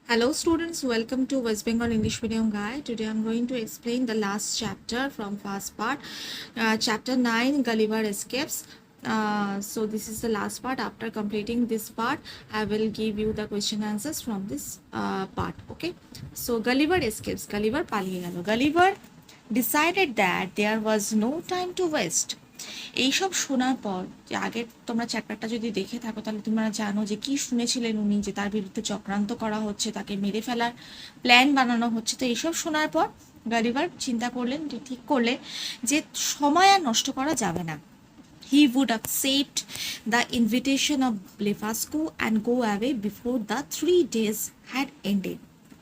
Hello students, welcome to West Bengal English Medium Guide. Today I am going to explain the last chapter from first part, chapter 9, Gulliver Escapes. So this is the last part. After completing this part, I will give you the question answers from this part. Okay. So Gulliver Escapes. Gulliver পালিয়ে গেল. Gulliver decided that there was no time to waste. এইসব শোনার পর যে আগের তোমরা চ্যাপ্টারটা যদি দেখে থাকো তাহলে তোমরা জানো যে কি শুনেছিলেন উনি, যে তার বিরুদ্ধে চক্রান্ত করা হচ্ছে, তাকে মেরে ফেলার প্ল্যান বানানো হচ্ছে। তো এইসব শোনার পর গালিভার চিন্তা করলেন, ঠিক করলেন যে সময় আর নষ্ট করা যাবে না। He would accept the invitation of Blefuscu and go away before the 3 days had ended.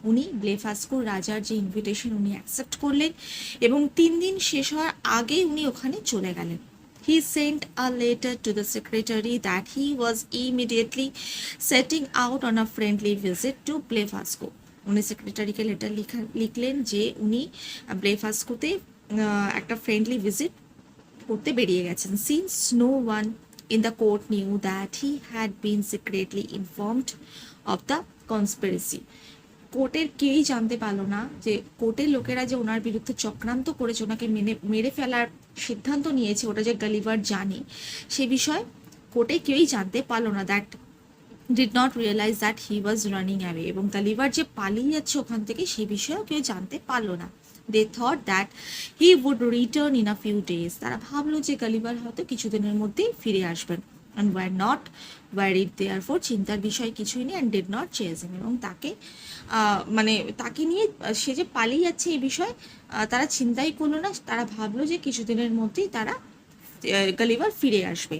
উনি ব্লেফাস্কুর রাজার যে ইনভিটেশন উনি অ্যাকসেপ্ট করলেন এবং 3 দিন শেষ হওয়ার আগেই উনি ওখানে চলে গেলেন। He sent a letter to the secretary that he was immediately setting out on a friendly visit to Blefuscu. উনি সেক্রেটারিকে লেটার লিখলেন যে উনি ব্লেফাস্কুতে একটা ফ্রেন্ডলি ভিজিট করতে বেরিয়ে গেছেন। Since no one in the court knew that he had been secretly informed of the conspiracy. কোর্টের কেউই জানতে পারলো না যে কোর্টের লোকেরা যে ওনার বিরুদ্ধে চক্রান্ত করেছে, ওনাকে মেরে ফেলার সিদ্ধান্ত নিয়েছে, ওটা যে গালিভার জানে সে বিষয়ে কোর্টে কেউই জানতে পারলো না। That did not realize that he was running away, এবং গালিভার যে পালিয়ে যাচ্ছে ওখান থেকে সে বিষয়েও কেউ জানতে পারলো না। They thought that he would return in a few days, তারা ভাবলো যে গালিভার হয়তো কিছুদিনের মধ্যেই ফিরে আসবেন। and were not worried, therefore চিন্তার বিষয় কিছুই নেই, and did not chase him, এবং তাকে মানে তাকে নিয়ে সে যে পালিয়ে যাচ্ছে এই বিষয়ে তারা চিন্তাই করলো না। তারা ভাবলো যে কিছুদিনের মধ্যেই তারা গালিভার ফিরে আসবে।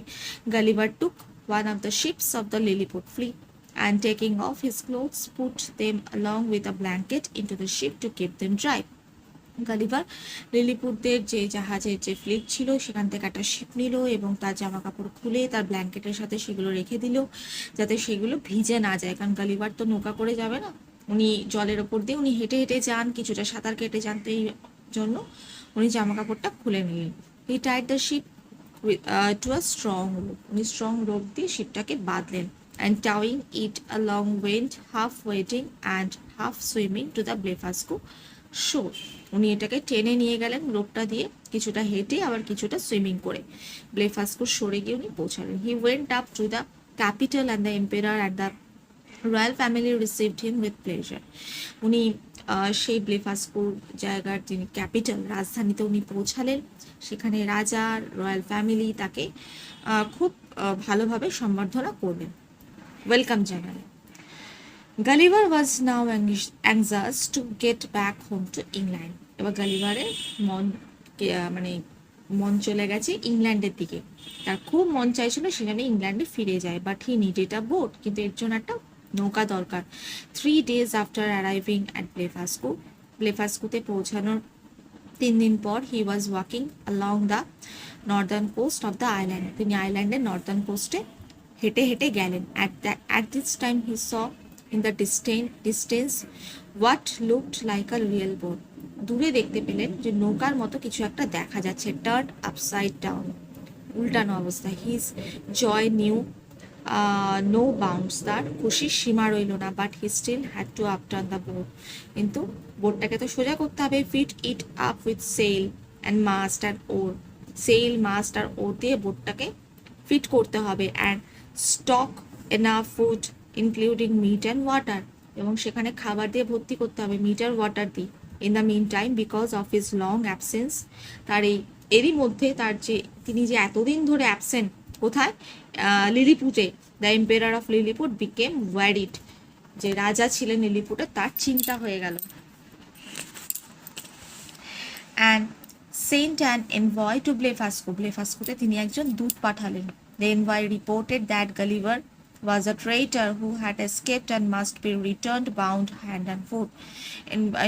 Gulliver took one of the ships of the Lilliput fleet and taking off his clothes put them along with a blanket into the ship to keep them dry. Gulliver লিলিপুটদের যে জাহাজের যে ফ্লিট ছিল সেখান থেকে একটা শিপ নিল এবং তার জামা কাপড় খুলে তার ব্ল্যাঙ্কেটের সাথে সেগুলো রেখে দিল যাতে সেগুলো ভিজে না যায়, কারণ গালিভার তো নৌকা করে যাবে না, উনি জলের ওপর দিয়ে উনি হেঁটে হেঁটে যান, কিছুটা সাঁতার কেটে যান, তো এই জন্য উনি জামা কাপড়টা খুলে নিলেন। He tied the ship to a strong rope, উনি স্ট্রং রোপ দিয়ে শিপটাকে বাঁধলেন। and towing it along went half wading and half swimming to the Blefuscu shore. উনি এটাকে টেনে নিয়ে গেলেন রোপটা দিয়ে, কিছুটা হেঁটে আবার কিছুটা সুইমিং করে ব্লেফাস্কুর শোরে গিয়ে উনি পৌঁছালেন। He went up to the capital and the emperor and the royal family received him with pleasure. উনি সেই ব্লেফাস্কুর জায়গার যিনি ক্যাপিটাল রাজধানীতে উনি পৌঁছালেন, সেখানে রাজা রয়্যাল ফ্যামিলি তাকে খুব ভালোভাবে সম্বর্ধনা করলেন, ওয়েলকাম জানালেন। Gulliver was now anxious to get back home to England. এবার গালিভারের মন চলে গেছে ইংল্যান্ডের দিকে, তার খুব মন চাইছিল সেখানে ইংল্যান্ডে ফিরে যায়। But he needed a boat, কিন্তু এর জন্য একটা নৌকা দরকার। 3 days আফটার অ্যারাইভিং অ্যাট ব্লেফাস্কুতে পৌঁছানোর 3 দিন পর he was walking along the northern coast of the island, তিনি আইল্যান্ডের নর্দার্ন কোস্টে হেঁটে হেঁটে গেলেন। At this time he saw in the distance what looked like a real boat. দূরে দেখতে পেলেন যে নৌকার মতো কিছু একটা দেখা যাচ্ছে, turned upside down, উল্টানো অবস্থা। His joy knew no bounds, তার খুশির সীমা রইল না। But he still had to upturn the boat, কিন্তু বোটটাকে তো সোজা করতে হবে। Fit it up with sail and mast and oar, sail mast আর ওর দিয়ে বোটটাকে ফিট করতে হবে। And stock enough food including meat and water, এবং সেখানে খাবার দিয়ে ভর্তি করতে হবে, মিট আর ওয়াটার দিয়ে। In the meantime because of his long absence, তার এরই মধ্যে তার যে তিনি যে এতদিন ধরে অ্যাবসেন্ট, কোথায়, লিলিপুটে, the emperor of Lilliput became worried, যে রাজা ছিলেন লিলিপুটে তার চিন্তা হয়ে গেল। And sent an envoy to ব্লেফাস্কুতে তিনি একজন দূত পাঠালেন। The envoy reported that Gulliver was a traitor who had escaped and must be returned bound hand and foot.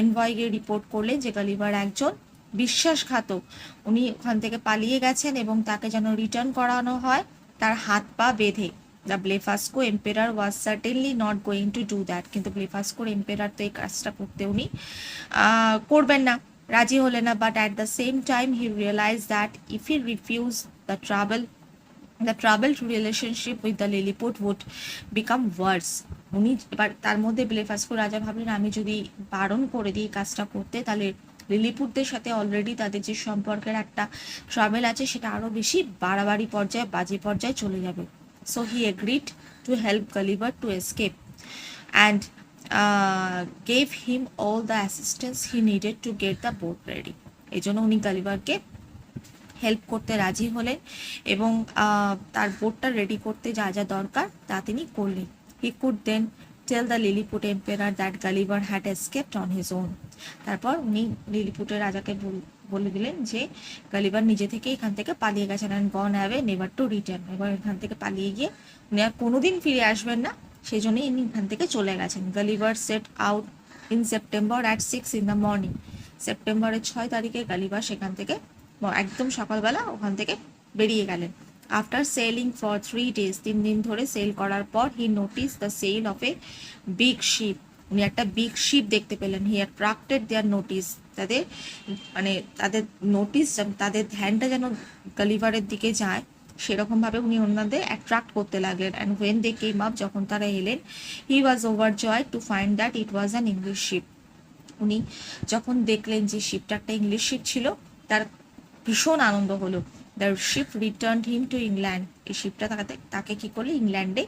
এনভয়কে রিপোর্ট করলেন যে গালিভার একজন বিশ্বাসঘাতক, উনি ওখান থেকে পালিয়ে গেছেন এবং তাকে যেন রিটার্ন করানো হয় তার হাত পা বেঁধে। The Blefuscu emperor was certainly not going to do that, কিন্তু ব্লেফাস্কোর এম্পেরার তো এই কাজটা করতে উনি করবেন না, রাজি হলেন না। But at the same time he realize that if he refuse the travel the troubled relationship with the Lilliput would become worse. উনি এবার তার মধ্যে ব্লেফাস্কো রাজা ভাবলেন আমি যদি বারণ করে দিই কাজটা করতে তাহলে লিলিপুটদের সাথে অলরেডি তাদের যে সম্পর্কের একটা ট্রাভেল আছে সেটা আরও বেশি বাড়াবাড়ি পর্যায়ে বাজে পর্যায়ে চলে যাবে। So he agreed to help Gulliver to escape and gave him all the assistance he needed to get the boat ready. এই জন্য উনি গালিভারকে হেল্প করতে রাজি হলেন এবং তার বোটটা রেডি করতে যা যা দরকার তা তিনি করলেন। He could then tell the Lilliput emperor that Gulliver had escaped on his own. তারপর উনি লিলিপুটের রাজাকে বলে দিলেন যে গালিভার নিজে থেকে এখান থেকে পালিয়ে গেছেন and gone away never to return. এবার এখান থেকে পালিয়ে গিয়ে উনি আর কোনোদিন ফিরে আসবেন না, সেই জন্যই ইনি এখান থেকে চলে গেছেন। Gulliver set out in September at 6 in the morning। সেপ্টেম্বরের 6 তারিখে গালিভার সেখান থেকে একদম সকালবেলা ওখান থেকে বেরিয়ে গেলেন। আফটার সেলিং ফর 3 days, 3 দিন ধরে সেল করার পর he notice the sail of a big ship. উনি একটা বিগ শিপ দেখতে পেলেন। হি অ্যাট্রাক্টেড দেয়ার নোটিস, তাদের নোটিস, তাদের ধ্যানটা যেন গালিভারের দিকে যায় সেরকমভাবে উনি ওনাদের অ্যাট্রাক্ট করতে লাগলেন। And when they came up, যখন তারা এলেন, he was overjoyed to find that it was an English ship. উনি যখন দেখলেন যে শিপটা একটা ইংলিশ শিপ ছিল তার ভীষণ আনন্দ হলো। The ship return him to England. এই শিপটা তাকে কি করলে ইংল্যান্ডে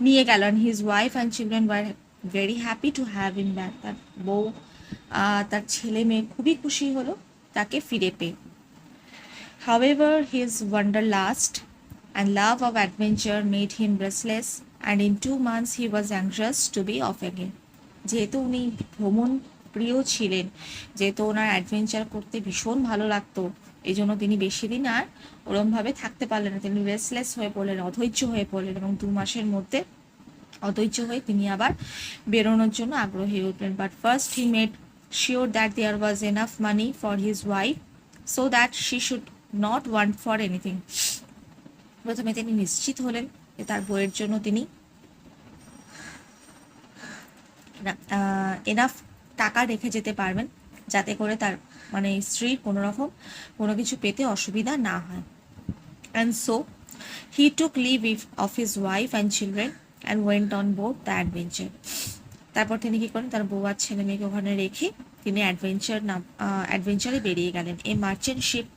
নিয়ে গেল। His wife and children were very happy to have in back. তার বউ তার ছেলে মেয়ে খুবই খুশি হলো তাকে ফিরে পেয়ে। However his wanderlust and love of adventure made him restless and in 2 months he was anxious to be off again. যেহেতু উনি ভ্রমণ প্রিয় ছিলেন, যেহেতু ওনার অ্যাডভেঞ্চার করতে ভীষণ ভালো লাগতো, এই জন্য তিনি বেশি দিন আর ওরমভাবে থাকতে পারলেন না। তিনি রেস্টলেস হয়ে পড়লেন, অধৈর্য হয়ে পড়লেন এবং 2 মাসের মধ্যে অধৈর্য হয়ে তিনি আবার বেরোনোর জন্য আগ্রহী হয়ে উঠলেন। But first he made sure that there was enough money for his wife so that she should not want for anything. প্রথমে তিনি নিশ্চিত হলেন যে তার বইয়ের জন্য তিনি এনাফ টাকা রেখে যেতে পারবেন যাতে করে তার মানে স্ত্রীর কোনো কিছু পেতে অসুবিধা না হয়। And so he took leave of his wife and children and went on board the adventure. তারপর তিনি কী করেন, তার বউ আর ছেলে মেয়েকে ওখানে রেখে তিনি অ্যাডভেঞ্চারে বেরিয়ে গেলেন। A merchant ship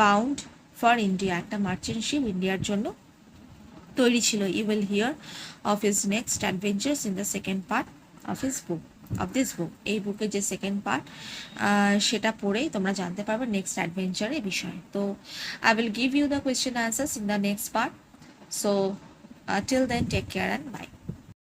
bound for India. একটা মার্চেন্ট শিপ ইন্ডিয়ার জন্য তৈরি ছিল। You will hear of his next adventures in the second part of his book of this book. এই বুকের যে সেকেন্ড পার্ট সেটা পড়েই তোমরা জানতে পারবে নেক্সট অ্যাডভেঞ্চারের বিষয়ে। তো I will give you the question answers in the next part. So till then take care and by.